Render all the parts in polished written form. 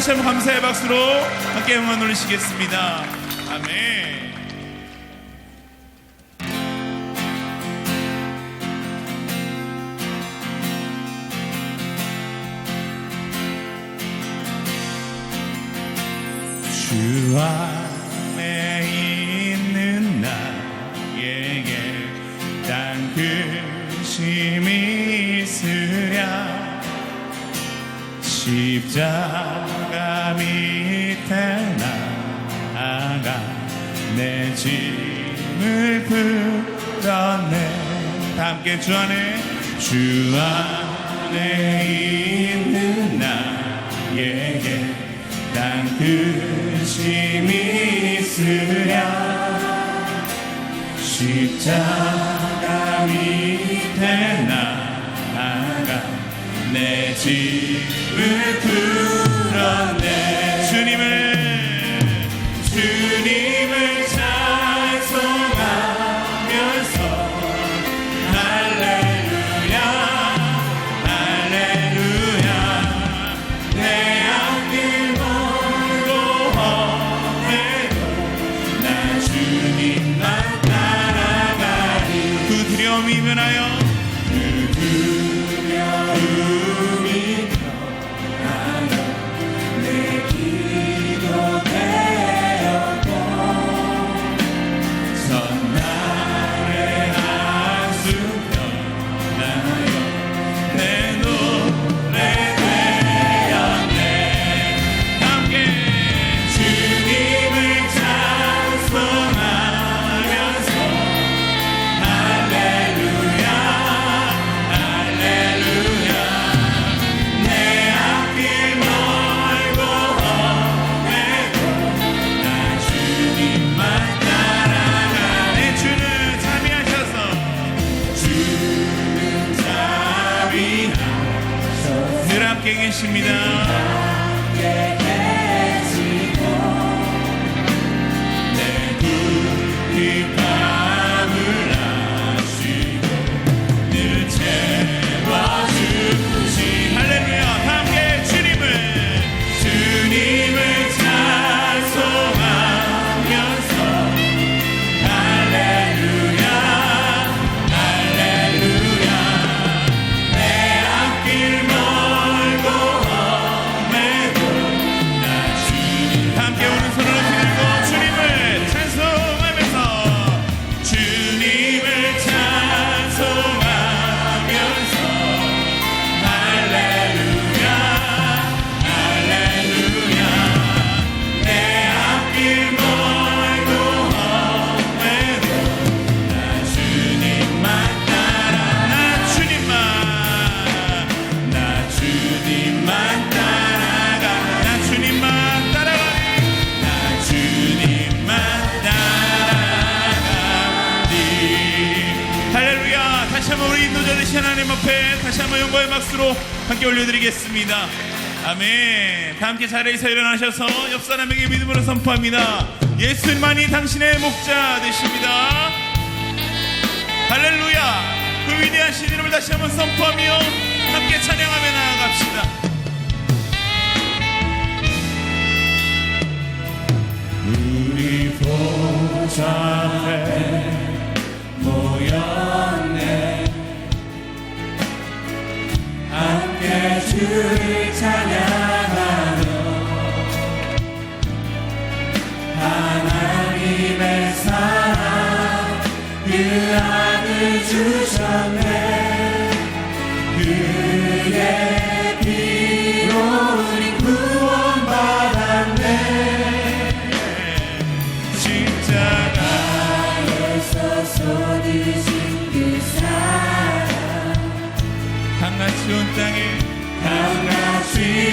다시 한번 감사의 박수로 함께 응원 올리시겠습니다. 아멘. 주 안에 있는 나에게 땅끝심이 있으랴 십자가 밑에 나아가 내 짐을 풀어내. 다 함께 주 안에 있는 나에게 땅끝심이 있으랴 십자가 밑에 나아가 내 짐을 풀어내. 주님을 찬송하면서 할렐루야 할렐루야. 내 앞길 멀고 험해도 나 주님만 따라가리. 그 두려움이 변하여 계십니다. 내 궁핍함을 아시고 늘 채워주시. 할렐루야. 다 함께 주님을 찬송하면서 할렐루야 할렐루야. 내 앞길 하나님 앞에 다시 한번 영광의 박수로 함께 올려드리겠습니다. 아멘. 다 함께 자리에서 일어나셔서 옆 사람에게 믿음으로 선포합니다. 예수님만이 당신의 목자 되십니다. 할렐루야. 그 위대하신 이름을 다시 한번 선포하며 함께 찬양하며 나아갑시다. 우리 보좌 앞에 모였네. 함께 주를 찬양하며 하나님의 사랑 그 아들 주셨네. 그의 피로 우리 구원받았네. 십자가에서 쏟으신 그 사랑 강같이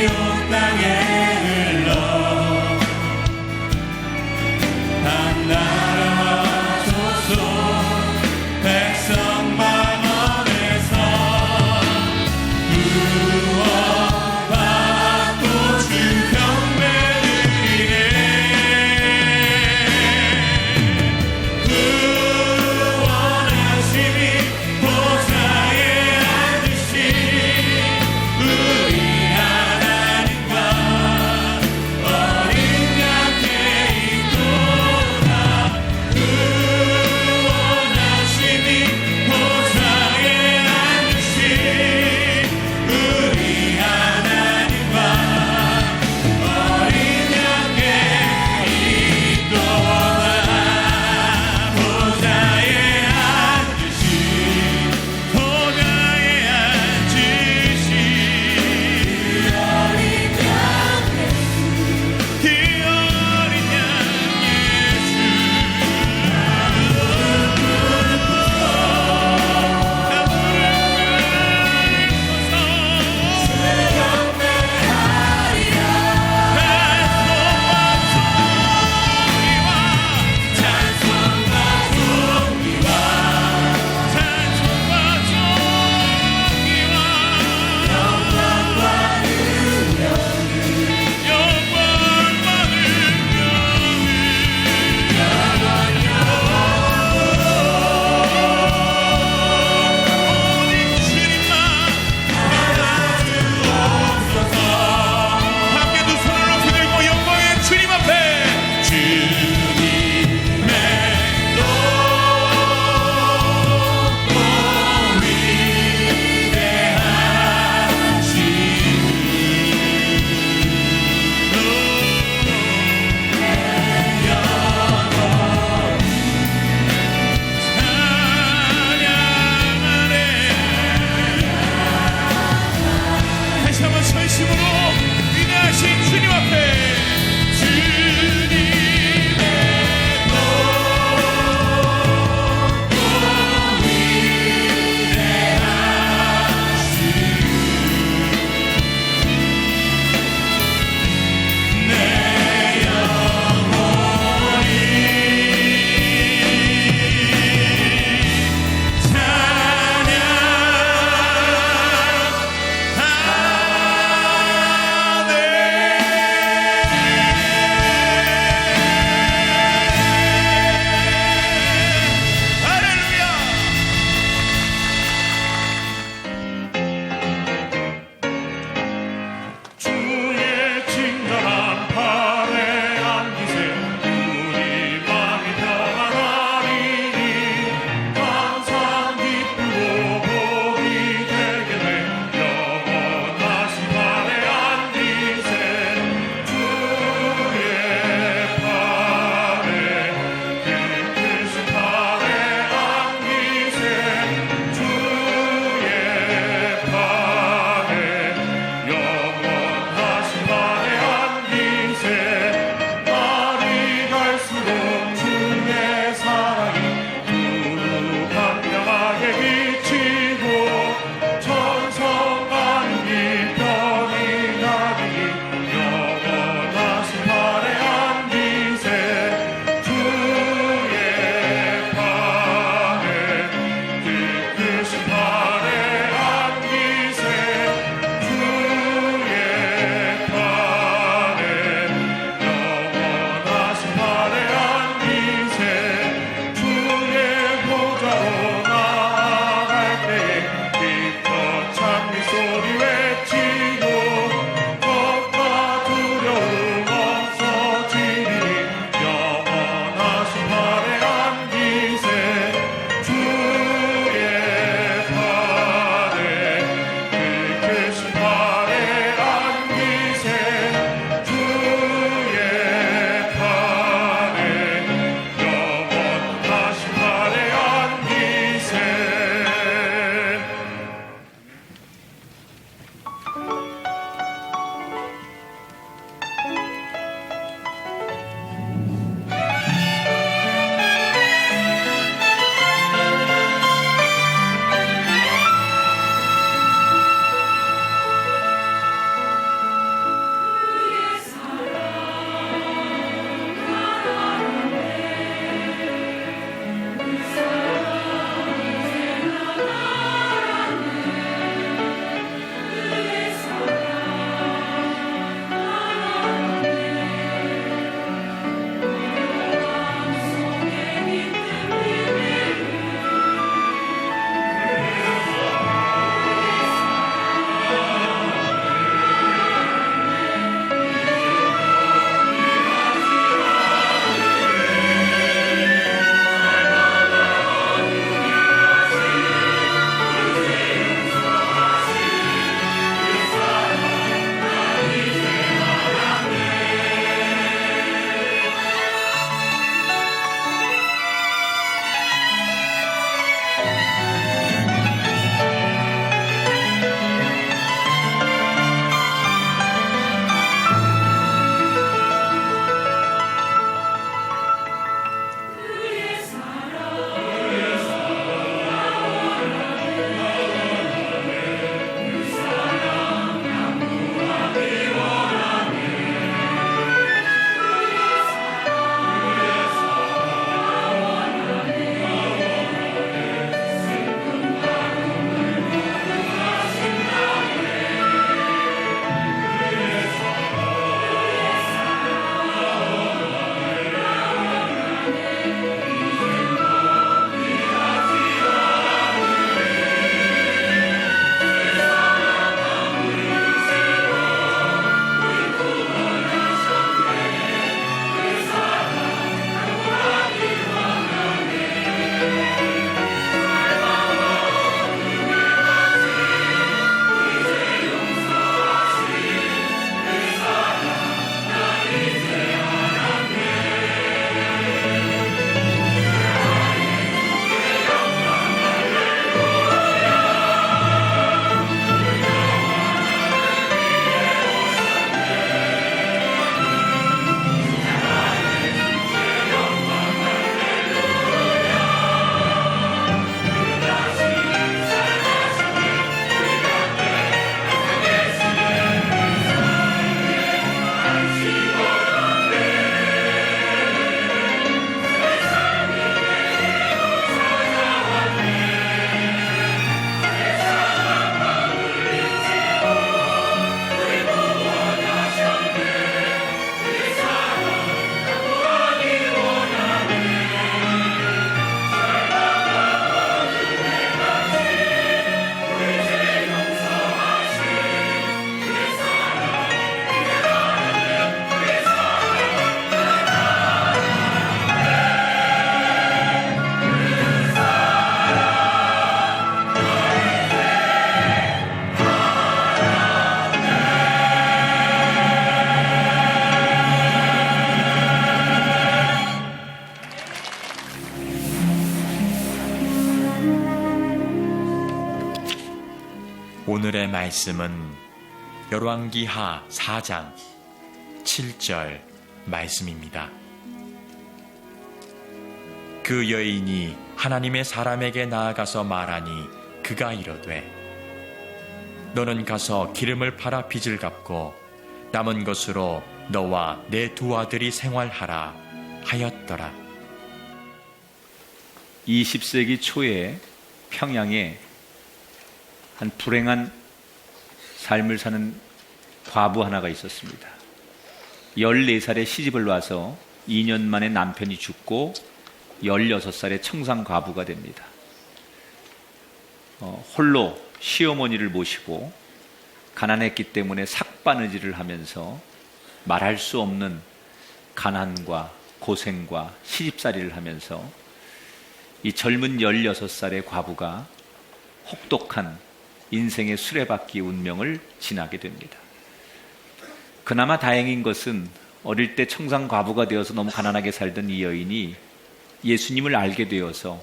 온 땅에 흘러 한 나라와 소속 백성만 얻어 오늘의 말씀은 열왕기하 4장 7절 말씀입니다. 그 여인이 하나님의 사람에게 나아가서 말하니 그가 이르되 너는 가서 기름을 팔아 빚을 갚고 남은 것으로 너와 내 두 아들이 생활하라 하였더라. 20세기 초에 평양에 한 불행한 삶을 사는 과부 하나가 있었습니다. 14살에 시집을 와서 2년 만에 남편이 죽고 16살에 청산 과부가 됩니다. 홀로 시어머니를 모시고 가난했기 때문에 삭바느질을 하면서 말할 수 없는 가난과 고생과 시집살이를 하면서 이 젊은 16살의 과부가 혹독한 인생의 수레바퀴 운명을 지나게 됩니다. 그나마 다행인 것은 어릴 때 청산 과부가 되어서 너무 가난하게 살던 이 여인이 예수님을 알게 되어서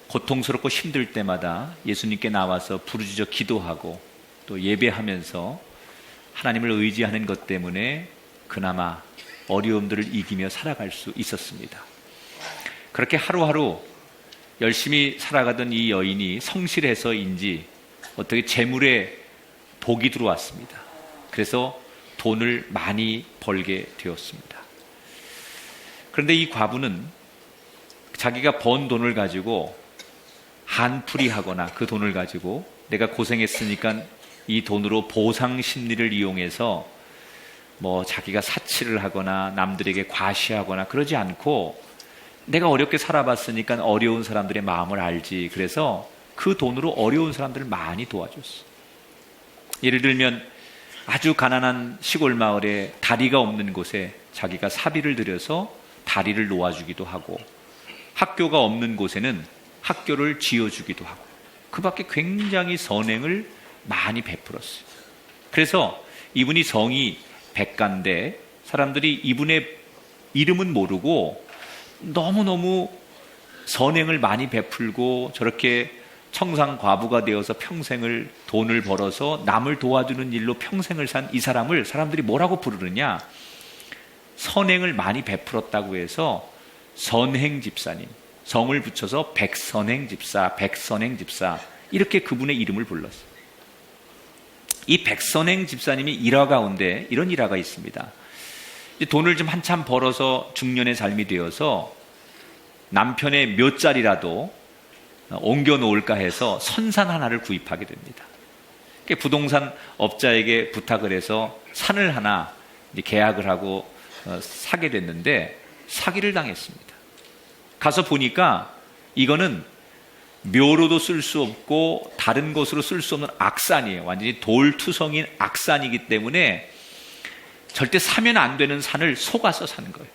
고통스럽고 힘들 때마다 예수님께 나와서 부르짖어 기도하고 또 예배하면서 하나님을 의지하는 것 때문에 그나마 어려움들을 이기며 살아갈 수 있었습니다. 그렇게 하루하루 열심히 살아가던 이 여인이 성실해서인지 어떻게 재물에 복이 들어왔습니다. 그래서 돈을 많이 벌게 되었습니다. 그런데 이 과부는 자기가 번 돈을 가지고 한풀이하거나 그 돈을 가지고 내가 고생했으니까 이 돈으로 보상 심리를 이용해서 자기가 사치를 하거나 남들에게 과시하거나 그러지 않고 내가 어렵게 살아봤으니까 어려운 사람들의 마음을 알지. 그래서 그 돈으로 어려운 사람들을 많이 도와줬어. 예를 들면 아주 가난한 시골 마을에 다리가 없는 곳에 자기가 사비를 들여서 다리를 놓아주기도 하고 학교가 없는 곳에는 학교를 지어주기도 하고 그 밖에 굉장히 선행을 많이 베풀었어요. 그래서 이분이 성이 백가인데 사람들이 이분의 이름은 모르고 너무너무 선행을 많이 베풀고 저렇게 청산 과부가 되어서 평생을 돈을 벌어서 남을 도와주는 일로 평생을 산 이 사람을 사람들이 뭐라고 부르느냐? 선행을 많이 베풀었다고 해서 선행 집사님, 성을 붙여서 백선행 집사, 백선행 집사 이렇게 그분의 이름을 불렀어요. 이 백선행 집사님이 일화 가운데 이런 일화가 있습니다. 돈을 좀 한참 벌어서 중년의 삶이 되어서 남편의 몇 자리라도 옮겨 놓을까 해서 선산 하나를 구입하게 됩니다. 부동산 업자에게 부탁을 해서 산을 하나 계약을 하고 사게 됐는데 사기를 당했습니다. 가서 보니까 이거는 묘로도 쓸 수 없고 다른 곳으로 쓸 수 없는 악산이에요. 완전히 돌투성인 악산이기 때문에 절대 사면 안 되는 산을 속아서 사는 거예요.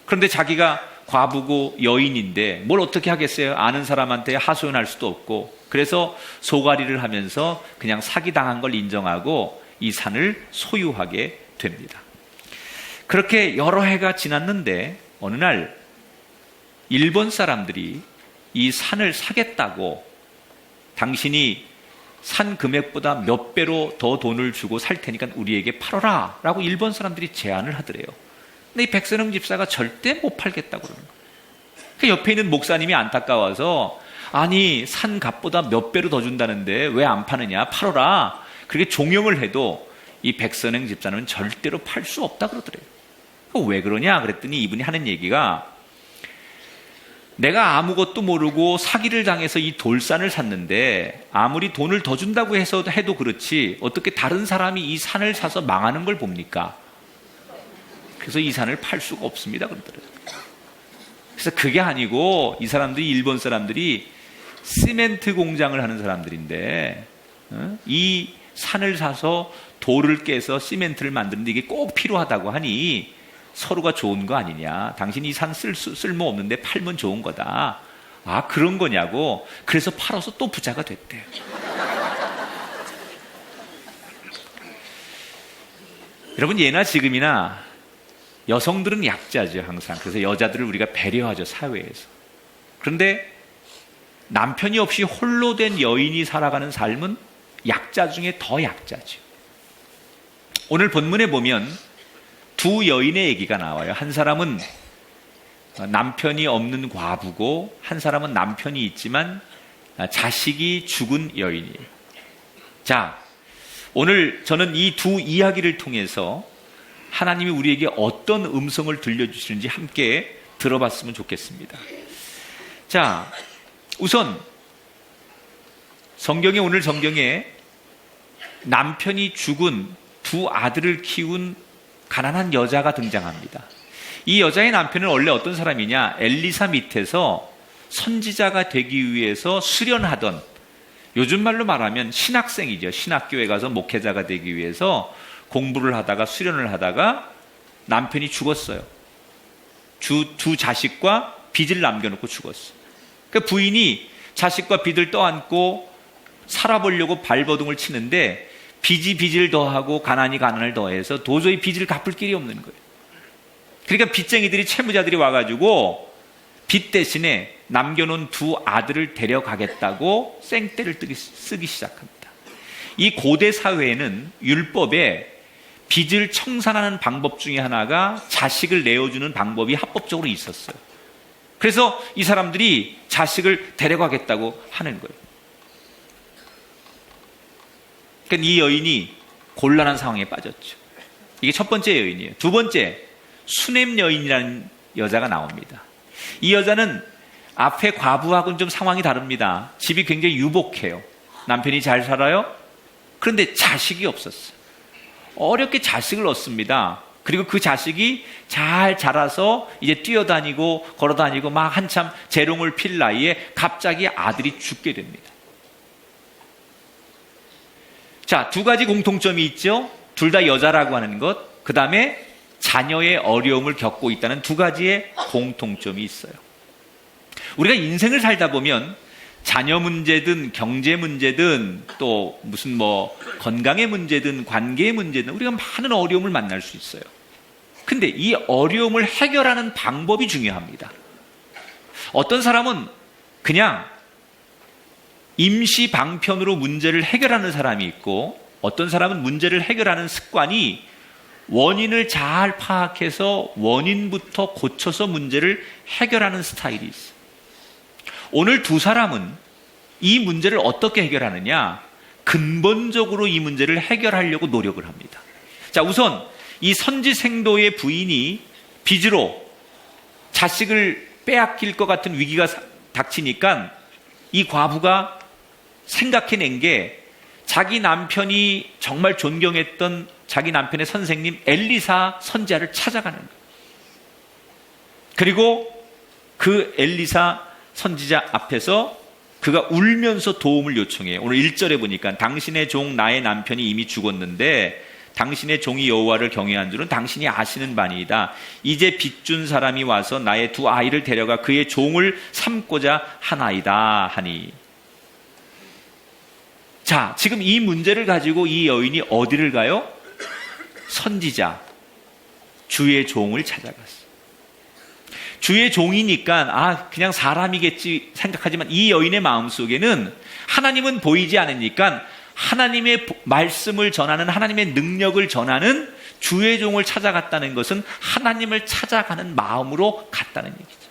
그런데 자기가 과부고 여인인데 뭘 어떻게 하겠어요? 아는 사람한테 하소연할 수도 없고 그래서 소가리를 하면서 그냥 사기당한 걸 인정하고 이 산을 소유하게 됩니다. 그렇게 여러 해가 지났는데 어느 날 일본 사람들이 이 산을 사겠다고 당신이 산 금액보다 몇 배로 더 돈을 주고 살 테니까 우리에게 팔아라 라고 일본 사람들이 제안을 하더래요. 근데 이 백선영 집사가 절대 못 팔겠다고 그러는 거예요. 그 옆에 있는 목사님이 안타까워서 아니 산 값보다 몇 배로 더 준다는데 왜 안 파느냐 팔아라. 그렇게 종용을 해도 이 백선영 집사는 절대로 팔 수 없다 그러더래요. 왜 그러냐 그랬더니 이분이 하는 얘기가 내가 아무것도 모르고 사기를 당해서 이 돌산을 샀는데 아무리 돈을 더 준다고 해도 그렇지 어떻게 다른 사람이 이 산을 사서 망하는 걸 봅니까? 그래서 이 산을 팔 수가 없습니다 그러더라고요. 그래서 그게 아니고 이 사람들이 일본 사람들이 시멘트 공장을 하는 사람들인데 이 산을 사서 돌을 깨서 시멘트를 만드는데 이게 꼭 필요하다고 하니 서로가 좋은 거 아니냐. 당신이 이 산 쓸모 없는데 팔면 좋은 거다. 아 그런 거냐고. 그래서 팔아서 또 부자가 됐대요. 여러분 예나 지금이나 여성들은 약자죠 항상. 그래서 여자들을 우리가 배려하죠 사회에서. 그런데 남편이 없이 홀로 된 여인이 살아가는 삶은 약자 중에 더 약자죠. 오늘 본문에 보면 두 여인의 얘기가 나와요. 한 사람은 남편이 없는 과부고 한 사람은 남편이 있지만 자식이 죽은 여인이에요. 자, 오늘 저는 이 두 이야기를 통해서 하나님이 우리에게 어떤 음성을 들려주시는지 함께 들어봤으면 좋겠습니다. 자, 우선 오늘 성경에 남편이 죽은 두 아들을 키운 가난한 여자가 등장합니다. 이 여자의 남편은 원래 어떤 사람이냐? 엘리사 밑에서 선지자가 되기 위해서 수련하던, 요즘 말로 말하면 신학생이죠. 신학교에 가서 목회자가 되기 위해서 공부를 하다가 수련을 하다가 남편이 죽었어요. 두 자식과 빚을 남겨놓고 죽었어요. 그 부인이 자식과 빚을 떠안고 살아보려고 발버둥을 치는데 빚이 빚을 더하고 가난이 가난을 더해서 도저히 빚을 갚을 길이 없는 거예요. 그러니까 빚쟁이들이, 채무자들이 와가지고 빚 대신에 남겨놓은 두 아들을 데려가겠다고 생떼를 쓰기 시작합니다. 이 고대 사회에는 율법에 빚을 청산하는 방법 중에 하나가 자식을 내어주는 방법이 합법적으로 있었어요. 그래서 이 사람들이 자식을 데려가겠다고 하는 거예요. 그러니까 이 여인이 곤란한 상황에 빠졌죠. 이게 첫 번째 여인이에요. 두 번째, 수넴 여인이라는 여자가 나옵니다. 이 여자는 앞에 과부하고는 좀 상황이 다릅니다. 집이 굉장히 유복해요. 남편이 잘 살아요. 그런데 자식이 없었어요. 어렵게 자식을 얻습니다. 그리고 그 자식이 잘 자라서 이제 뛰어다니고 걸어다니고 막 한참 재롱을 필 나이에 갑자기 아들이 죽게 됩니다. 자, 두 가지 공통점이 있죠. 둘 다 여자라고 하는 것, 그 다음에 자녀의 어려움을 겪고 있다는 두 가지의 공통점이 있어요. 우리가 인생을 살다 보면 자녀 문제든 경제 문제든 또 무슨 건강의 문제든 관계의 문제든 우리가 많은 어려움을 만날 수 있어요. 근데 이 어려움을 해결하는 방법이 중요합니다. 어떤 사람은 그냥 임시 방편으로 문제를 해결하는 사람이 있고, 어떤 사람은 문제를 해결하는 습관이 원인을 잘 파악해서 원인부터 고쳐서 문제를 해결하는 스타일이 있어요. 오늘 두 사람은 이 문제를 어떻게 해결하느냐? 근본적으로 이 문제를 해결하려고 노력을 합니다. 자, 우선 이 선지생도의 부인이 빚으로 자식을 빼앗길 것 같은 위기가 닥치니까 이 과부가 생각해낸 게 자기 남편이 정말 존경했던 자기 남편의 선생님 엘리사 선지자를 찾아가는 거예요. 그리고 그 엘리사 선지자 앞에서 그가 울면서 도움을 요청해요. 오늘 1절에 보니까 당신의 종 나의 남편이 이미 죽었는데 당신의 종이 여호와를 경외한 줄은 당신이 아시는 바니이다. 이제 빚준 사람이 와서 나의 두 아이를 데려가 그의 종을 삼고자 하나이다 하니. 자, 지금 이 문제를 가지고 이 여인이 어디를 가요? 선지자, 주의 종을 찾아갔어요. 주의 종이니까 그냥 사람이겠지 생각하지만 이 여인의 마음속에는 하나님은 보이지 않으니까 하나님의 말씀을 전하는, 하나님의 능력을 전하는 주의 종을 찾아갔다는 것은 하나님을 찾아가는 마음으로 갔다는 얘기죠.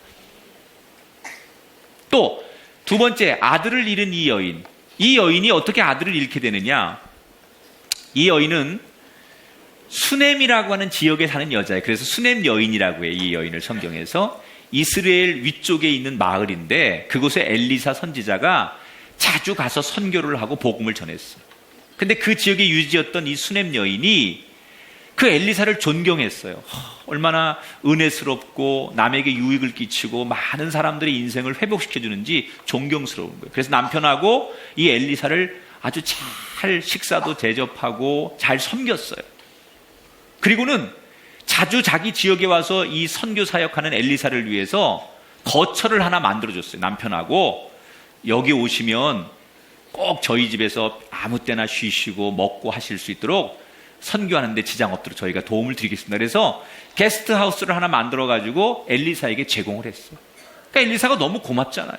또 두 번째, 아들을 잃은 이 여인. 이 여인이 어떻게 아들을 잃게 되느냐? 이 여인은 수넴이라고 하는 지역에 사는 여자예요. 그래서 수넴 여인이라고 해요. 이 여인을 성경에서. 이스라엘 위쪽에 있는 마을인데 그곳에 엘리사 선지자가 자주 가서 선교를 하고 복음을 전했어요. 근데 그 지역에 유지였던 이 수넴 여인이 그 엘리사를 존경했어요. 얼마나 은혜스럽고 남에게 유익을 끼치고 많은 사람들의 인생을 회복시켜주는지 존경스러운 거예요. 그래서 남편하고 이 엘리사를 아주 잘 식사도 대접하고 잘 섬겼어요. 그리고는 자주 자기 지역에 와서 이 선교 사역하는 엘리사를 위해서 거처를 하나 만들어줬어요. 남편하고 여기 오시면 꼭 저희 집에서 아무 때나 쉬시고 먹고 하실 수 있도록 선교하는데 지장 없도록 저희가 도움을 드리겠습니다. 그래서 게스트하우스를 하나 만들어가지고 엘리사에게 제공을 했어요. 그러니까 엘리사가 너무 고맙잖아요.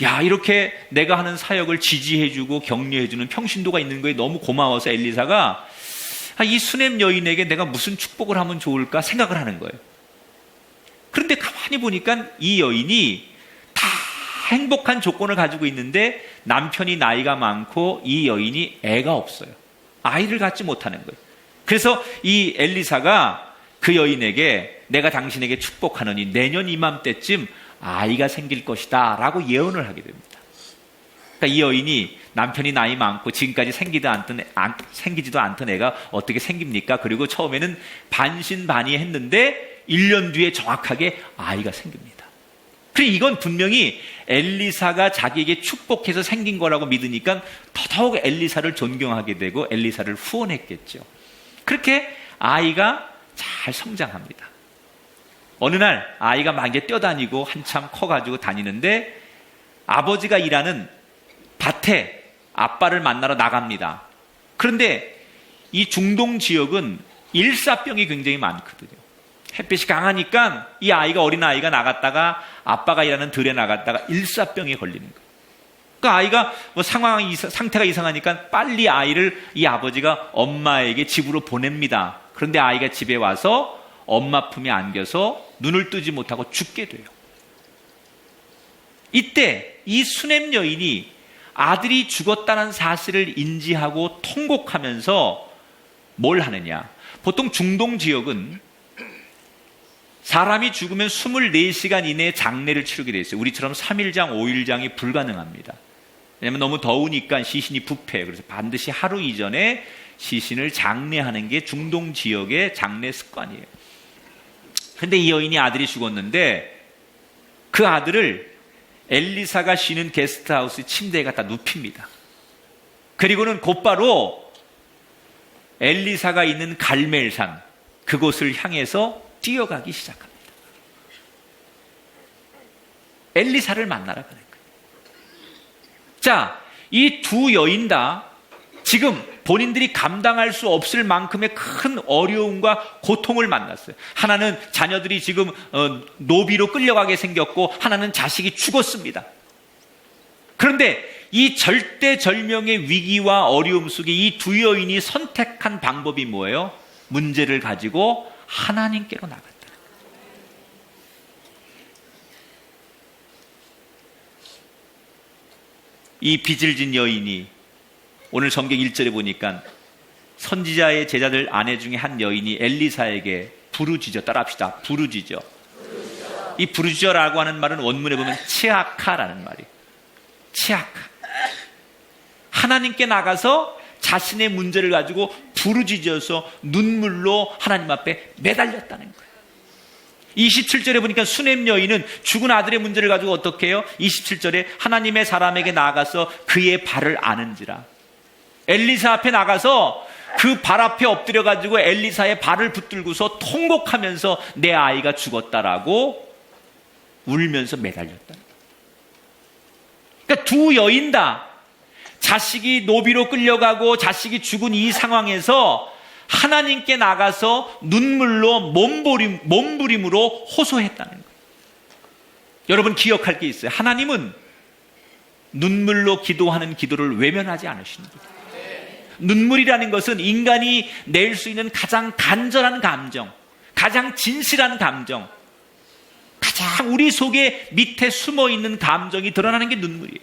야, 이렇게 내가 하는 사역을 지지해주고 격려해주는 평신도가 있는 거에 너무 고마워서 엘리사가 이 수넴 여인에게 내가 무슨 축복을 하면 좋을까 생각을 하는 거예요. 그런데 가만히 보니까 이 여인이 다 행복한 조건을 가지고 있는데 남편이 나이가 많고 이 여인이 애가 없어요. 아이를 갖지 못하는 거예요. 그래서 이 엘리사가 그 여인에게 내가 당신에게 축복하노니 내년 이맘때쯤 아이가 생길 것이다 라고 예언을 하게 됩니다. 그러니까 이 여인이 남편이 나이 많고 지금까지 생기지도 않던 애가 어떻게 생깁니까? 그리고 처음에는 반신반의했는데 1년 뒤에 정확하게 아이가 생깁니다. 그리고 이건 분명히 엘리사가 자기에게 축복해서 생긴 거라고 믿으니까 더더욱 엘리사를 존경하게 되고 엘리사를 후원했겠죠. 그렇게 아이가 잘 성장합니다. 어느 날 아이가 막 이제 뛰어다니고 한참 커가지고 다니는데 아버지가 일하는 밭에 아빠를 만나러 나갑니다. 그런데 이 중동 지역은 일사병이 굉장히 많거든요. 햇빛이 강하니까 이 아이가, 어린 아이가 나갔다가 아빠가 일하는 들에 나갔다가 일사병에 걸리는 거예요. 그러니까 아이가 뭐 상태가 이상하니까 빨리 아이를 이 아버지가 엄마에게 집으로 보냅니다. 그런데 아이가 집에 와서 엄마 품에 안겨서 눈을 뜨지 못하고 죽게 돼요. 이때 이 수넴 여인이 아들이 죽었다는 사실을 인지하고 통곡하면서 뭘 하느냐. 보통 중동 지역은 사람이 죽으면 24시간 이내에 장례를 치르게 돼 있어요. 우리처럼 3일장, 5일장이 불가능합니다. 왜냐하면 너무 더우니까 시신이 부패해요. 그래서 반드시 하루 이전에 시신을 장례하는 게 중동 지역의 장례 습관이에요. 그런데 이 여인이 아들이 죽었는데 그 아들을 엘리사가 쉬는 게스트하우스 침대에 갖다 눕힙니다. 그리고는 곧바로 엘리사가 있는 갈멜산, 그곳을 향해서 뛰어가기 시작합니다. 엘리사를 만나러 가는 거예요. 자, 이 두 여인 다 지금 본인들이 감당할 수 없을 만큼의 큰 어려움과 고통을 만났어요. 하나는 자녀들이 지금 노비로 끌려가게 생겼고 하나는 자식이 죽었습니다. 그런데 이 절대절명의 위기와 어려움 속에 이 두 여인이 선택한 방법이 뭐예요? 문제를 가지고 하나님께로 나갔다. 이 빚을 진 여인이 오늘 성경 1절에 보니까 선지자의 제자들 아내 중에 한 여인이 엘리사에게 부르짖어, 따라합시다. 부르짖어. 이 부르짖어라고 하는 말은 원문에 보면 치아카라는 말이에요. 치아카. 하나님께 나가서 자신의 문제를 가지고 부르짖어서 눈물로 하나님 앞에 매달렸다는 거예요. 27절에 보니까 수넴 여인은 죽은 아들의 문제를 가지고 어떻게 해요? 27절에 하나님의 사람에게 나가서 그의 발을 아는지라. 엘리사 앞에 나가서 그 발 앞에 엎드려 가지고 엘리사의 발을 붙들고서 통곡하면서 내 아이가 죽었다라고 울면서 매달렸다. 그러니까 두 여인 다 자식이 노비로 끌려가고 자식이 죽은 이 상황에서 하나님께 나가서 눈물로 몸부림으로 호소했다는 거예요. 여러분 기억할 게 있어요. 하나님은 눈물로 기도하는 기도를 외면하지 않으십니다. 눈물이라는 것은 인간이 낼 수 있는 가장 간절한 감정, 가장 진실한 감정, 가장 우리 속에 밑에 숨어있는 감정이 드러나는 게 눈물이에요.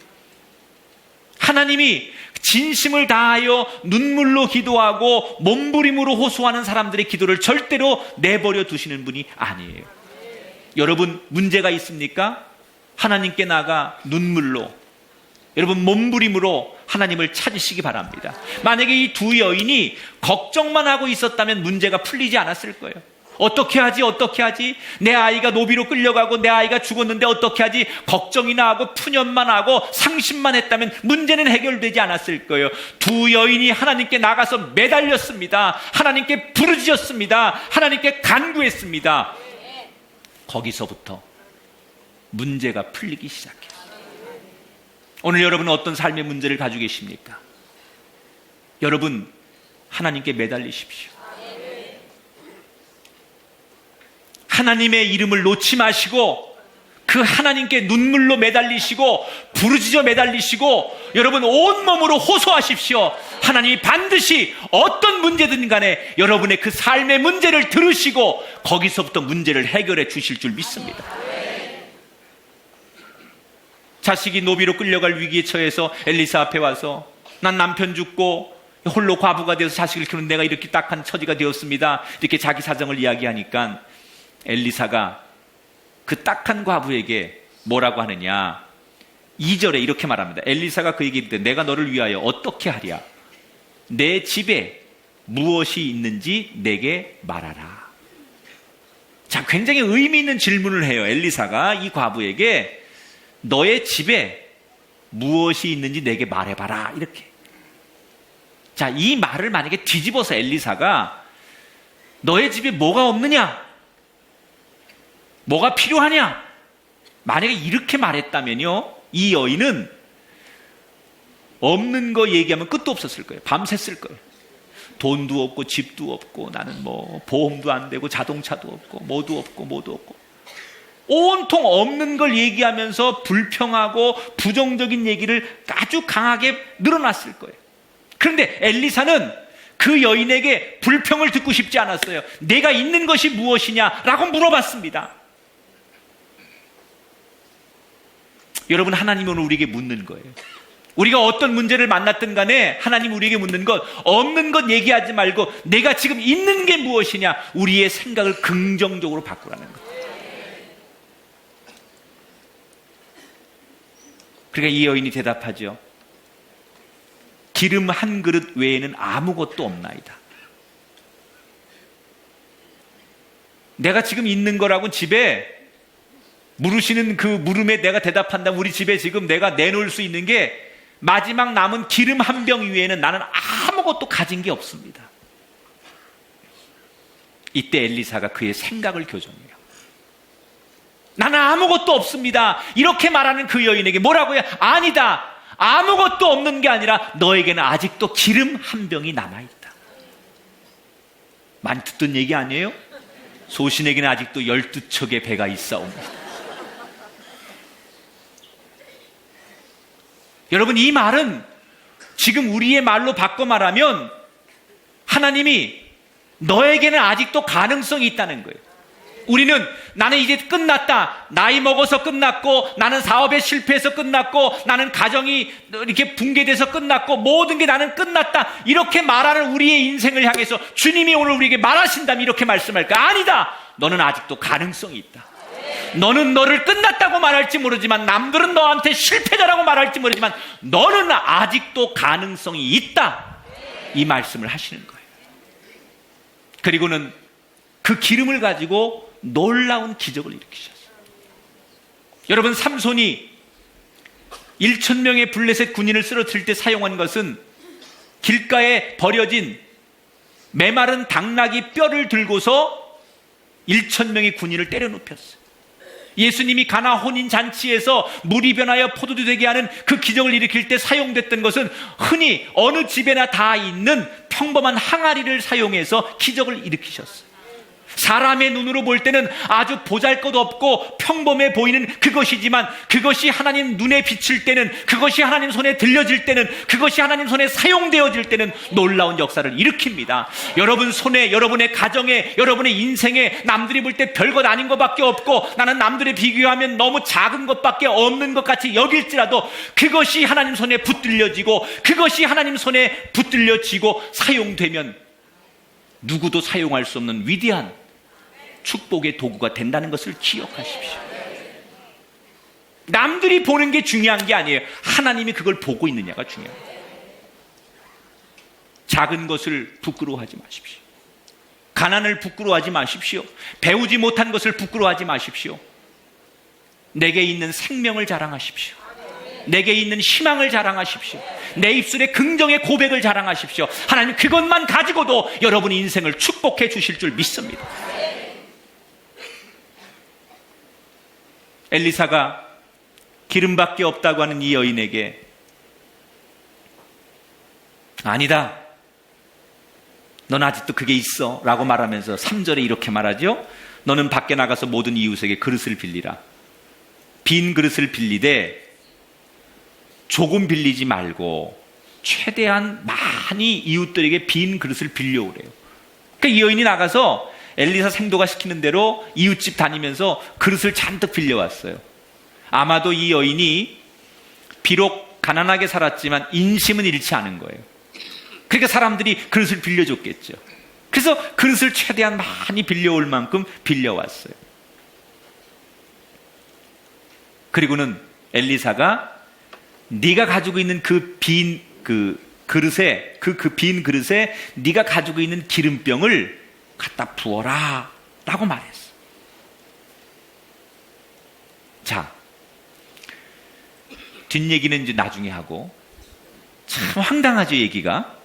하나님이 진심을 다하여 눈물로 기도하고 몸부림으로 호소하는 사람들의 기도를 절대로 내버려 두시는 분이 아니에요. 여러분 문제가 있습니까? 하나님께 나가 눈물로, 여러분 몸부림으로 하나님을 찾으시기 바랍니다. 만약에 이 두 여인이 걱정만 하고 있었다면 문제가 풀리지 않았을 거예요. 어떻게 하지? 내 아이가 노비로 끌려가고 내 아이가 죽었는데 어떻게 하지? 걱정이나 하고 푸념만 하고 상심만 했다면 문제는 해결되지 않았을 거예요. 두 여인이 하나님께 나가서 매달렸습니다. 하나님께 부르짖었습니다. 하나님께 간구했습니다. 거기서부터 문제가 풀리기 시작해요. 오늘 여러분은 어떤 삶의 문제를 가지고 계십니까? 여러분 하나님께 매달리십시오. 하나님의 이름을 놓지 마시고 그 그 하나님께 눈물로 매달리시고 부르짖어 매달리시고 여러분 온몸으로 호소하십시오. 하나님이 반드시 어떤 문제든 간에 여러분의 그 삶의 문제를 들으시고 거기서부터 문제를 해결해 주실 줄 믿습니다. 자식이 노비로 끌려갈 위기에 처해서 엘리사 앞에 와서 난 남편 죽고 홀로 과부가 되어서 자식을 키우는 내가 이렇게 딱한 처지가 되었습니다. 이렇게 자기 사정을 이야기하니까 엘리사가 그 딱한 과부에게 뭐라고 하느냐, 2절에 이렇게 말합니다. 엘리사가 그에게 이르되 내가 너를 위하여 어떻게 하랴? 내 집에 무엇이 있는지 내게 말하라. 자, 굉장히 의미 있는 질문을 해요. 엘리사가 이 과부에게 너의 집에 무엇이 있는지 내게 말해봐라, 이렇게. 자, 이 말을 만약에 뒤집어서 엘리사가 너의 집에 뭐가 없느냐? 뭐가 필요하냐? 만약에 이렇게 말했다면요, 이 여인은 없는 거 얘기하면 끝도 없었을 거예요. 밤샜을 거예요. 돈도 없고 집도 없고 나는 뭐 보험도 안 되고 자동차도 없고 뭐도 없고 온통 없는 걸 얘기하면서 불평하고 부정적인 얘기를 아주 강하게 늘어놨을 거예요. 그런데 엘리사는 그 여인에게 불평을 듣고 싶지 않았어요. 내가 있는 것이 무엇이냐라고 물어봤습니다. 여러분, 하나님은 오늘 우리에게 묻는 거예요. 우리가 어떤 문제를 만났든 간에 하나님 우리에게 묻는 것, 없는 것 얘기하지 말고 내가 지금 있는 게 무엇이냐, 우리의 생각을 긍정적으로 바꾸라는 것. 그러니까 이 여인이 대답하죠. 기름 한 그릇 외에는 아무것도 없나이다. 내가 지금 있는 거라고 집에 물으시는 그 물음에 내가 대답한다면 우리 집에 지금 내가 내놓을 수 있는 게 마지막 남은 기름 한 병 위에는 나는 아무것도 가진 게 없습니다. 이때 엘리사가 그의 생각을 교정해요. 나는 아무것도 없습니다. 이렇게 말하는 그 여인에게 뭐라고 해요? 아니다. 아무것도 없는 게 아니라 너에게는 아직도 기름 한 병이 남아있다. 많이 듣던 얘기 아니에요? 소신에게는 아직도 12척의 배가 있사옵니다. 여러분, 이 말은 지금 우리의 말로 바꿔 말하면 하나님이 너에게는 아직도 가능성이 있다는 거예요. 우리는 나는 이제 끝났다, 나이 먹어서 끝났고, 나는 사업에 실패해서 끝났고, 나는 가정이 이렇게 붕괴돼서 끝났고, 모든 게 나는 끝났다, 이렇게 말하는 우리의 인생을 향해서 주님이 오늘 우리에게 말하신다면 이렇게 말씀할까? 아니다. 너는 아직도 가능성이 있다. 너는 너를 끝났다고 말할지 모르지만, 남들은 너한테 실패자라고 말할지 모르지만, 너는 아직도 가능성이 있다, 이 말씀을 하시는 거예요. 그리고는 그 기름을 가지고 놀라운 기적을 일으키셨어요. 여러분, 삼손이 1,000명의 블레셋 군인을 쓰러뜨릴 때 사용한 것은 길가에 버려진 메마른 당나귀 뼈를 들고서 1,000명의 군인을 때려 눕혔어요. 예수님이 가나 혼인 잔치에서 물이 변하여 포도주 되게 하는 그 기적을 일으킬 때 사용됐던 것은 흔히 어느 집에나 다 있는 평범한 항아리를 사용해서 기적을 일으키셨어요. 사람의 눈으로 볼 때는 아주 보잘것없고 평범해 보이는 그것이지만, 그것이 하나님 눈에 비칠 때는, 그것이 하나님 손에 들려질 때는, 그것이 하나님 손에 사용되어질 때는 놀라운 역사를 일으킵니다. 여러분 손에, 여러분의 가정에, 여러분의 인생에 남들이 볼 때 별것 아닌 것밖에 없고, 나는 남들에 비교하면 너무 작은 것밖에 없는 것 같이 여길지라도 그것이 하나님 손에 붙들려지고, 그것이 하나님 손에 붙들려지고 사용되면 누구도 사용할 수 없는 위대한 축복의 도구가 된다는 것을 기억하십시오. 남들이 보는 게 중요한 게 아니에요. 하나님이 그걸 보고 있느냐가 중요합니다. 작은 것을 부끄러워하지 마십시오. 가난을 부끄러워하지 마십시오. 배우지 못한 것을 부끄러워하지 마십시오. 내게 있는 생명을 자랑하십시오. 내게 있는 희망을 자랑하십시오. 내 입술에 긍정의 고백을 자랑하십시오. 하나님 그것만 가지고도 여러분의 인생을 축복해 주실 줄 믿습니다. 엘리사가 기름밖에 없다고 하는 이 여인에게 아니다, 넌 아직도 그게 있어 라고 말하면서 3절에 이렇게 말하죠. 너는 밖에 나가서 모든 이웃에게 그릇을 빌리라. 빈 그릇을 빌리되 조금 빌리지 말고 최대한 많이 이웃들에게 빈 그릇을 빌려오래요. 그러니까 이 여인이 나가서 엘리사 생도가 시키는 대로 이웃집 다니면서 그릇을 잔뜩 빌려왔어요. 아마도 이 여인이 비록 가난하게 살았지만 인심은 잃지 않은 거예요. 그러니까 사람들이 그릇을 빌려줬겠죠. 그래서 그릇을 최대한 많이 빌려올 만큼 빌려왔어요. 그리고는 엘리사가 네가 가지고 있는 그 빈 그릇에 빈 그릇에 네가 가지고 있는 기름병을 갖다 부어라 라고 말했어. 자, 뒷얘기는 이제 나중에 하고, 참 황당하죠. 얘기가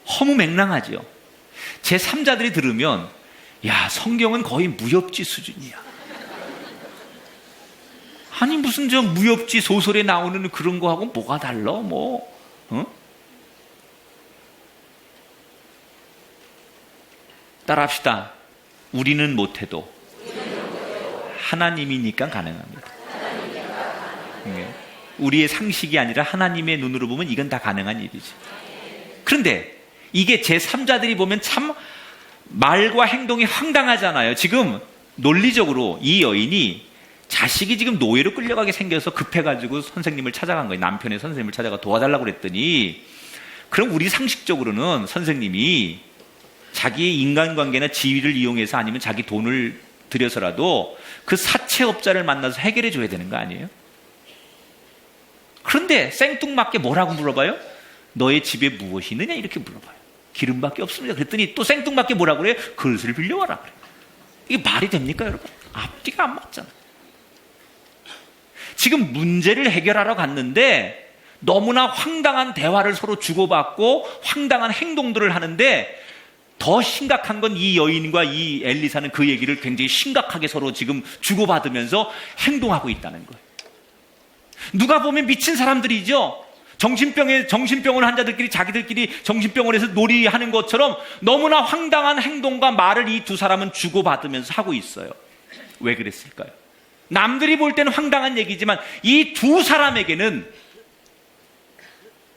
허무맹랑하죠. 제3자들이 들으면 야, 성경은 거의 무협지 수준이야. 아니 무슨 저 무협지 소설에 나오는 그런 거하고 뭐가 달라? 따라합시다. 우리는 못해도 하나님이니까 가능합니다. 우리의 상식이 아니라 하나님의 눈으로 보면 이건 다 가능한 일이지. 그런데 이게 제3자들이 보면 참 말과 행동이 황당하잖아요. 지금 논리적으로 이 여인이 자식이 지금 노예로 끌려가게 생겨서 급해가지고 선생님을 찾아간 거예요. 남편의 선생님을 찾아가 도와달라고 그랬더니, 그럼 우리 상식적으로는 선생님이 자기의 인간관계나 지위를 이용해서 아니면 자기 돈을 들여서라도 그 사채업자를 만나서 해결해 줘야 되는 거 아니에요? 그런데 생뚱맞게 뭐라고 물어봐요? 너의 집에 무엇이 있느냐 이렇게 물어봐요. 기름밖에 없습니다. 그랬더니 또 생뚱맞게 뭐라고 그래요? 그릇을 빌려와라 그래요. 이게 말이 됩니까 여러분? 앞뒤가 안 맞잖아요. 지금 문제를 해결하러 갔는데 너무나 황당한 대화를 서로 주고받고 황당한 행동들을 하는데, 더 심각한 건 이 여인과 이 엘리사는 그 얘기를 굉장히 심각하게 서로 지금 주고받으면서 행동하고 있다는 거예요. 누가 보면 미친 사람들이죠. 정신병원 환자들끼리 자기들끼리 정신병원에서 놀이하는 것처럼 너무나 황당한 행동과 말을 이 두 사람은 주고받으면서 하고 있어요. 왜 그랬을까요? 남들이 볼 때는 황당한 얘기지만 이 두 사람에게는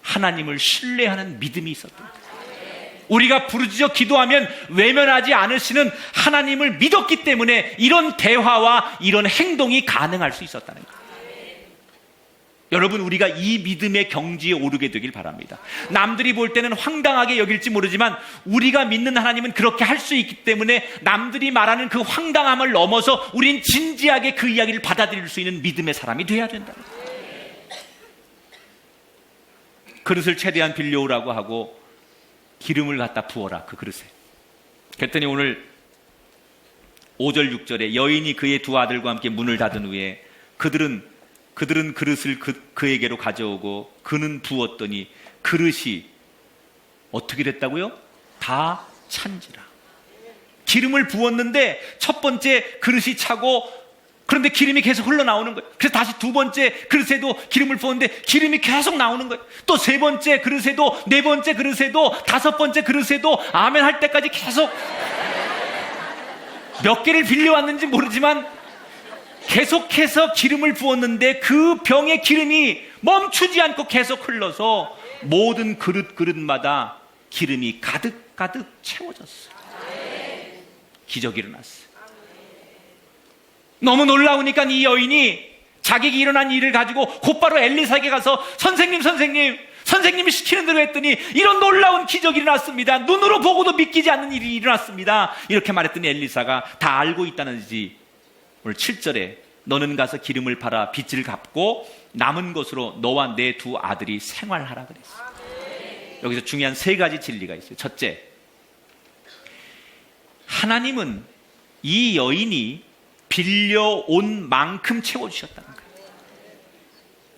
하나님을 신뢰하는 믿음이 있었던 거예요. 우리가 부르짖어 기도하면 외면하지 않으시는 하나님을 믿었기 때문에 이런 대화와 이런 행동이 가능할 수 있었다는 거예요. 여러분, 우리가 이 믿음의 경지에 오르게 되길 바랍니다. 남들이 볼 때는 황당하게 여길지 모르지만 우리가 믿는 하나님은 그렇게 할 수 있기 때문에 남들이 말하는 그 황당함을 넘어서 우린 진지하게 그 이야기를 받아들일 수 있는 믿음의 사람이 돼야 된다. 그릇을 최대한 빌려오라고 하고 기름을 갖다 부어라 그 그릇에. 그랬더니 오늘 5절 6절에 여인이 그의 두 아들과 함께 문을 닫은 후에 그들은 그릇을 그에게로 가져오고 그는 부었더니 그릇이 어떻게 됐다고요? 다 찬지라. 기름을 부었는데 첫 번째 그릇이 차고, 그런데 기름이 계속 흘러나오는 거예요. 그래서 다시 두 번째 그릇에도 기름을 부었는데 기름이 계속 나오는 거예요. 또 세 번째 그릇에도, 네 번째 그릇에도, 다섯 번째 그릇에도 아멘 할 때까지 계속 몇 개를 빌려왔는지 모르지만 계속해서 기름을 부었는데 그 병의 기름이 멈추지 않고 계속 흘러서 모든 그릇마다 기름이 가득가득 채워졌어요. 기적이 일어났어요. 너무 놀라우니까 이 여인이 자기가 일어난 일을 가지고 곧바로 엘리사에게 가서 선생님이 시키는 대로 했더니 이런 놀라운 기적이 일어났습니다. 눈으로 보고도 믿기지 않는 일이 일어났습니다. 이렇게 말했더니 엘리사가 다 알고 있다는지 오늘 7절에 너는 가서 기름을 팔아 빚을 갚고 남은 것으로 너와 내 두 아들이 생활하라 그랬어요. 여기서 중요한 세 가지 진리가 있어요. 첫째, 하나님은 이 여인이 빌려온 만큼 채워주셨다는 거예요.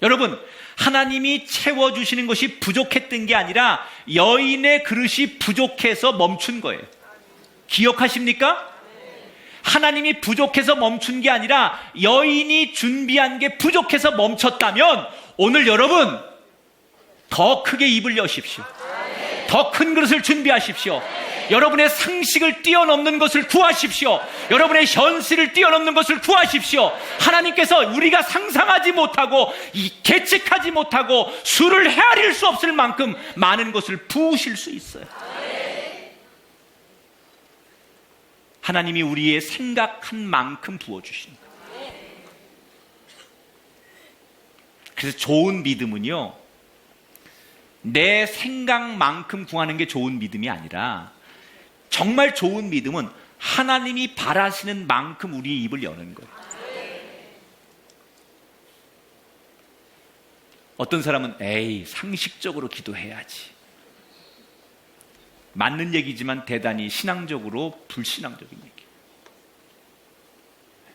여러분, 하나님이 채워주시는 것이 부족했던 게 아니라 여인의 그릇이 부족해서 멈춘 거예요. 기억하십니까? 하나님이 부족해서 멈춘 게 아니라 여인이 준비한 게 부족해서 멈췄다면 오늘 여러분 더 크게 입을 여십시오. 더 큰 그릇을 준비하십시오. 여러분의 상식을 뛰어넘는 것을 구하십시오. 여러분의 현실을 뛰어넘는 것을 구하십시오. 하나님께서 우리가 상상하지 못하고 계측하지 못하고 수를 헤아릴 수 없을 만큼 많은 것을 부으실 수 있어요. 하나님이 우리의 생각한 만큼 부어주시는 거예요. 그래서 좋은 믿음은요, 내 생각만큼 구하는 게 좋은 믿음이 아니라 정말 좋은 믿음은 하나님이 바라시는 만큼 우리의 입을 여는 거예요. 어떤 사람은 에이, 상식적으로 기도해야지. 맞는 얘기지만 대단히 신앙적으로 불신앙적인 얘기.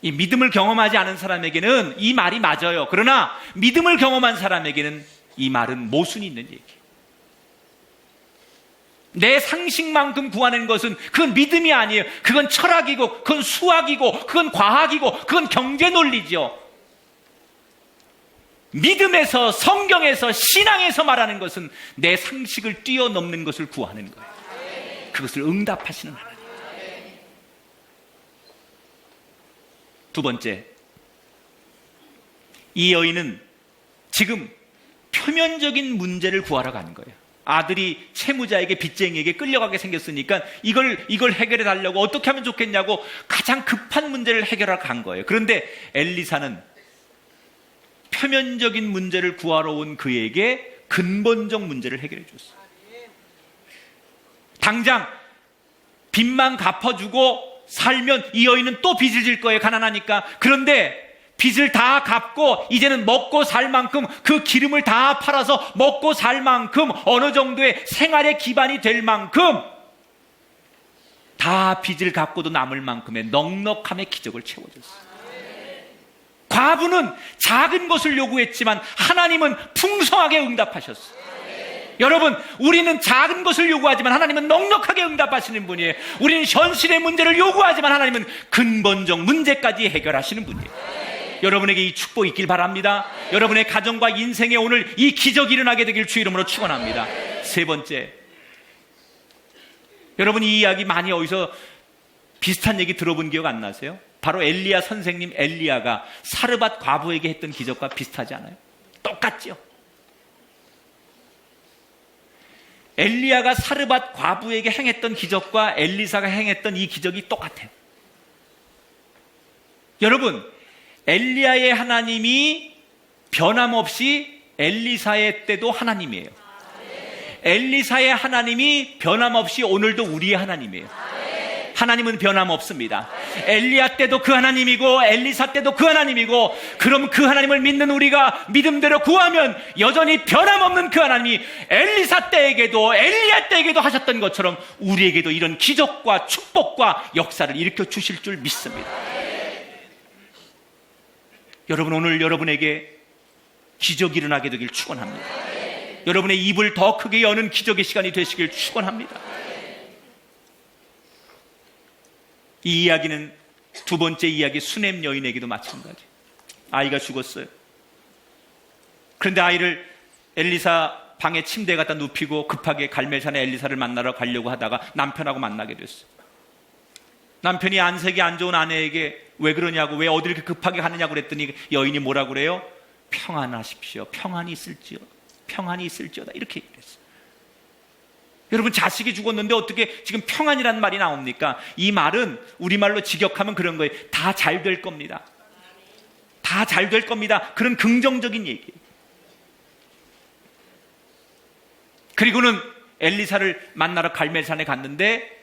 이 믿음을 경험하지 않은 사람에게는 이 말이 맞아요. 그러나 믿음을 경험한 사람에게는 이 말은 모순이 있는 얘기. 내 상식만큼 구하는 것은 그건 믿음이 아니에요. 그건 철학이고, 그건 수학이고, 그건 과학이고, 그건 경제 논리죠. 믿음에서, 성경에서, 신앙에서 말하는 것은 내 상식을 뛰어넘는 것을 구하는 거예요. 그것을 응답하시는 하나님. 두 번째, 이 여인은 지금 표면적인 문제를 구하러 가는 거예요. 아들이 채무자에게 빚쟁이에게 끌려가게 생겼으니까 이걸 해결해 달라고 어떻게 하면 좋겠냐고 가장 급한 문제를 해결하러 간 거예요. 그런데 엘리사는 표면적인 문제를 구하러 온 그에게 근본적 문제를 해결해 줬어요. 당장 빚만 갚아주고 살면 이 여인은 또 빚을 질 거예요. 가난하니까. 그런데 빚을 다 갚고 이제는 먹고 살 만큼, 그 기름을 다 팔아서 먹고 살 만큼, 어느 정도의 생활의 기반이 될 만큼, 다 빚을 갚고도 남을 만큼의 넉넉함의 기적을 채워줬어요. 과부는 작은 것을 요구했지만 하나님은 풍성하게 응답하셨어요. 여러분, 우리는 작은 것을 요구하지만 하나님은 넉넉하게 응답하시는 분이에요. 우리는 현실의 문제를 요구하지만 하나님은 근본적 문제까지 해결하시는 분이에요. 여러분에게 이 축복이 있길 바랍니다. 여러분의 가정과 인생에 오늘 이 기적이 일어나게 되길 주 이름으로 축원합니다. 세 번째, 여러분 이 이야기 많이 어디서 비슷한 얘기 들어본 기억 안 나세요? 바로 엘리야 선생님 엘리야가 사르밧 과부에게 했던 기적과 비슷하지 않아요? 똑같죠? 엘리야가 사르밧 과부에게 행했던 기적과 엘리사가 행했던 이 기적이 똑같아요. 여러분, 엘리야의 하나님이 변함없이 엘리사의 때도 하나님이에요. 엘리사의 하나님이 변함없이 오늘도 우리의 하나님이에요. 하나님은 변함없습니다. 엘리야 때도 그 하나님이고 엘리사 때도 그 하나님이고, 그럼 그 하나님을 믿는 우리가 믿음대로 구하면 여전히 변함없는 그 하나님이 엘리사 때에게도 엘리야 때에게도 하셨던 것처럼 우리에게도 이런 기적과 축복과 역사를 일으켜 주실 줄 믿습니다. 여러분, 오늘 여러분에게 기적이 일어나게 되길 축원합니다. 여러분의 입을 더 크게 여는 기적의 시간이 되시길 축원합니다. 이 이야기는 두 번째 이야기 수넴 여인에게도 마찬가지. 아이가 죽었어요. 그런데 아이를 엘리사 방에 침대에 갖다 눕히고 급하게 갈멜산에 엘리사를 만나러 가려고 하다가 남편하고 만나게 됐어요. 남편이 안색이 안 좋은 아내에게 왜 그러냐고, 왜 어딜 이렇게 급하게 가느냐고 그랬더니 여인이 뭐라고 그래요? 평안하십시오. 평안이 있을지어. 평안이 있을지어다. 이렇게 얘기했어요. 여러분, 자식이 죽었는데 어떻게 지금 평안이라는 말이 나옵니까? 이 말은 우리말로 직역하면 그런 거예요. 다 잘 될 겁니다. 다 잘 될 겁니다. 그런 긍정적인 얘기예요. 그리고는 엘리사를 만나러 갈멜산에 갔는데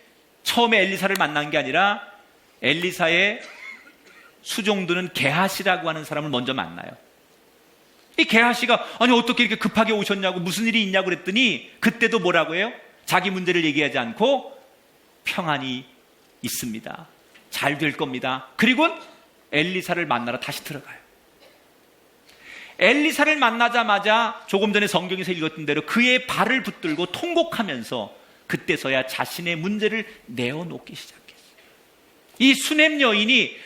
처음에 엘리사를 만난 게 아니라 엘리사의 수종드는 게하시라고 하는 사람을 먼저 만나요. 이 게하시가 아니 어떻게 이렇게 급하게 오셨냐고, 무슨 일이 있냐고 그랬더니 그때도 뭐라고 해요? 자기 문제를 얘기하지 않고 평안이 있습니다. 잘 될 겁니다. 그리고 엘리사를 만나러 다시 들어가요. 엘리사를 만나자마자 조금 전에 성경에서 읽었던 대로 그의 발을 붙들고 통곡하면서 그때서야 자신의 문제를 내어놓기 시작했어요. 이 수넴 여인이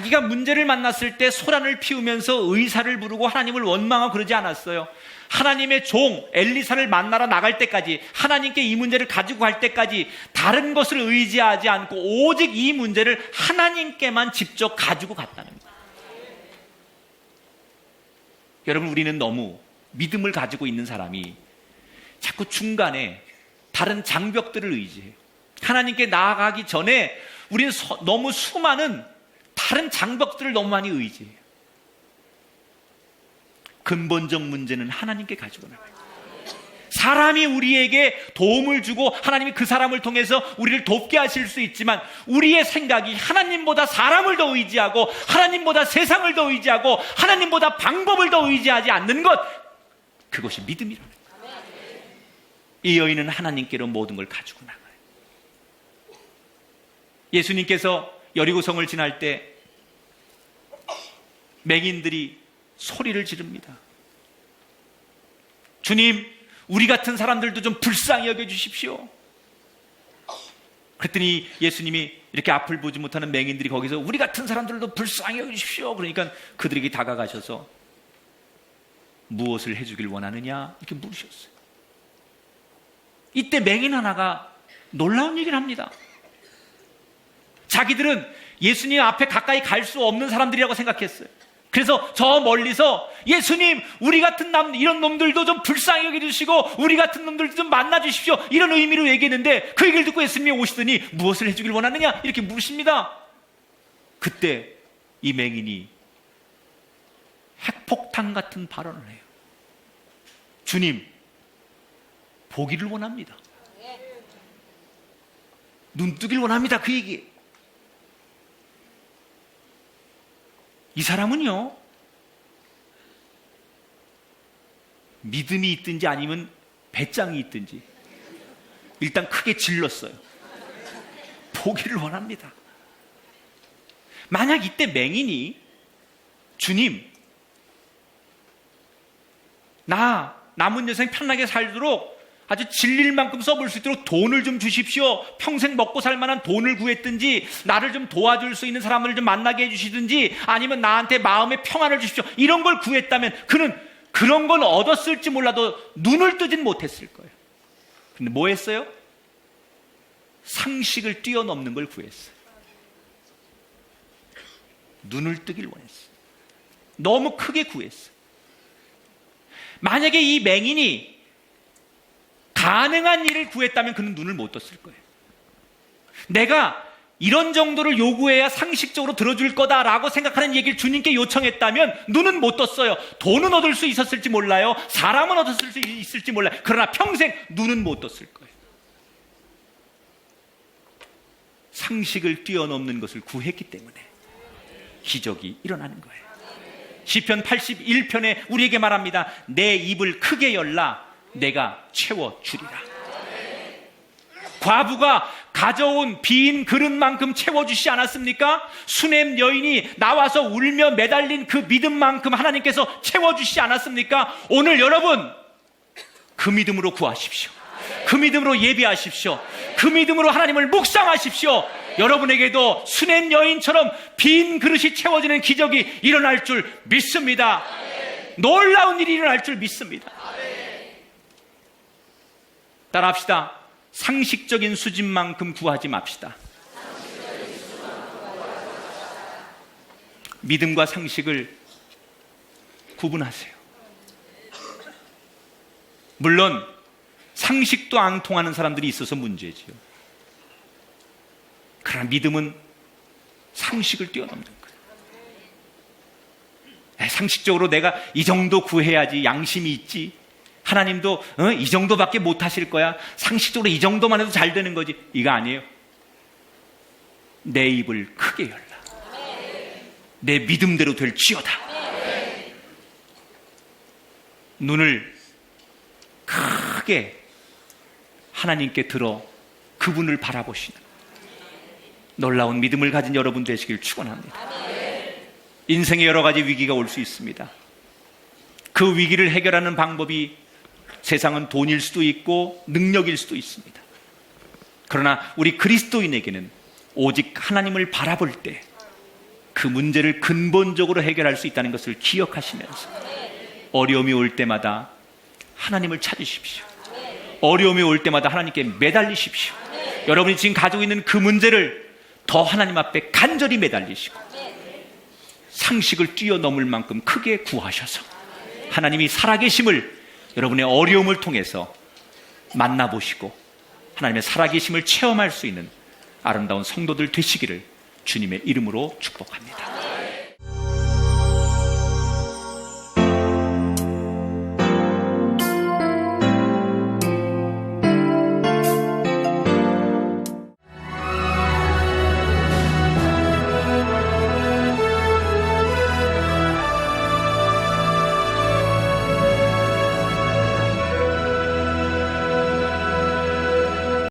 자기가 문제를 만났을 때 소란을 피우면서 의사를 부르고 하나님을 원망하고 그러지 않았어요. 하나님의 종 엘리사를 만나러 나갈 때까지, 하나님께 이 문제를 가지고 갈 때까지 다른 것을 의지하지 않고 오직 이 문제를 하나님께만 직접 가지고 갔다는 거예요. 여러분, 우리는 너무 믿음을 가지고 있는 사람이 자꾸 중간에 다른 장벽들을 의지해요. 하나님께 나아가기 전에 우리는 너무 수많은 다른 장벽들을 너무 많이 의지해요. 근본적 문제는 하나님께 가지고 나가요. 사람이 우리에게 도움을 주고 하나님이 그 사람을 통해서 우리를 돕게 하실 수 있지만, 우리의 생각이 하나님보다 사람을 더 의지하고 하나님보다 세상을 더 의지하고 하나님보다 방법을 더 의지하지 않는 것, 그것이 믿음이라는 거예요. 이 여인은 하나님께로 모든 걸 가지고 나가요. 예수님께서 여리고성을 지날 때 맹인들이 소리를 지릅니다. 주님, 우리 같은 사람들도 좀 불쌍히 여겨주십시오. 그랬더니 예수님이 이렇게 앞을 보지 못하는 맹인들이 거기서 우리 같은 사람들도 불쌍히 여겨주십시오. 그러니까 그들에게 다가가셔서 무엇을 해주길 원하느냐 이렇게 물으셨어요. 이때 맹인 하나가 놀라운 얘기를 합니다. 자기들은 예수님 앞에 가까이 갈 수 없는 사람들이라고 생각했어요. 그래서 저 멀리서 예수님, 우리 같은 이런 놈들도 좀 불쌍히 여겨주시고 우리 같은 놈들도 좀 만나주십시오, 이런 의미로 얘기했는데, 그 얘기를 듣고 예수님이 오시더니 무엇을 해주길 원하느냐 이렇게 물으십니다. 그때 이 맹인이 핵폭탄 같은 발언을 해요. 주님, 보기를 원합니다. 눈뜨길 원합니다. 그 얘기. 이 사람은요, 믿음이 있든지 아니면 배짱이 있든지 일단 크게 질렀어요. 보기를 원합니다. 만약 이때 맹인이 주님, 나 남은 여생 편하게 살도록 아주 질릴 만큼 써볼 수 있도록 돈을 좀 주십시오. 평생 먹고 살 만한 돈을 구했든지, 나를 좀 도와줄 수 있는 사람을 좀 만나게 해주시든지, 아니면 나한테 마음의 평안을 주십시오, 이런 걸 구했다면 그는 그런 건 얻었을지 몰라도 눈을 뜨진 못했을 거예요. 근데 뭐 했어요? 상식을 뛰어넘는 걸 구했어요. 눈을 뜨길 원했어요. 너무 크게 구했어요. 만약에 이 맹인이 가능한 일을 구했다면 그는 눈을 못 떴을 거예요. 내가 이런 정도를 요구해야 상식적으로 들어줄 거다라고 생각하는 얘기를 주님께 요청했다면 눈은 못 떴어요. 돈은 얻을 수 있었을지 몰라요. 사람은 얻을 수 있을지 몰라요. 그러나 평생 눈은 못 떴을 거예요. 상식을 뛰어넘는 것을 구했기 때문에 기적이 일어나는 거예요. 시편 81편에 우리에게 말합니다. 내 입을 크게 열라 내가 채워주리라. 과부가 가져온 빈 그릇만큼 채워주시지 않았습니까? 수넴 여인이 나와서 울며 매달린 그 믿음만큼 하나님께서 채워주시지 않았습니까? 오늘 여러분, 그 믿음으로 구하십시오. 그 믿음으로 예비하십시오. 그 믿음으로 하나님을 묵상하십시오. 여러분에게도 수넴 여인처럼 빈 그릇이 채워지는 기적이 일어날 줄 믿습니다. 놀라운 일이 일어날 줄 믿습니다. 따라합시다. 상식적인 수준만큼 구하지 맙시다. 믿음과 상식을 구분하세요. 물론 상식도 안 통하는 사람들이 있어서 문제지요. 그러나 믿음은 상식을 뛰어넘는 거예요. 상식적으로 내가 이 정도 구해야지 양심이 있지, 하나님도 이 정도밖에 못 하실 거야, 상식적으로 이 정도만 해도 잘 되는 거지, 이거 아니에요. 내 입을 크게 열라. 내 믿음대로 될지어다. 눈을 크게 하나님께 들어 그분을 바라보시는 놀라운 믿음을 가진 여러분 되시길 축원합니다. 인생에 여러 가지 위기가 올 수 있습니다. 그 위기를 해결하는 방법이 세상은 돈일 수도 있고 능력일 수도 있습니다. 그러나 우리 그리스도인에게는 오직 하나님을 바라볼 때 그 문제를 근본적으로 해결할 수 있다는 것을 기억하시면서 어려움이 올 때마다 하나님을 찾으십시오. 어려움이 올 때마다 하나님께 매달리십시오. 여러분이 지금 가지고 있는 그 문제를 더 하나님 앞에 간절히 매달리시고 상식을 뛰어넘을 만큼 크게 구하셔서 하나님이 살아계심을 여러분의 어려움을 통해서 만나보시고 하나님의 살아계심을 체험할 수 있는 아름다운 성도들 되시기를 주님의 이름으로 축복합니다.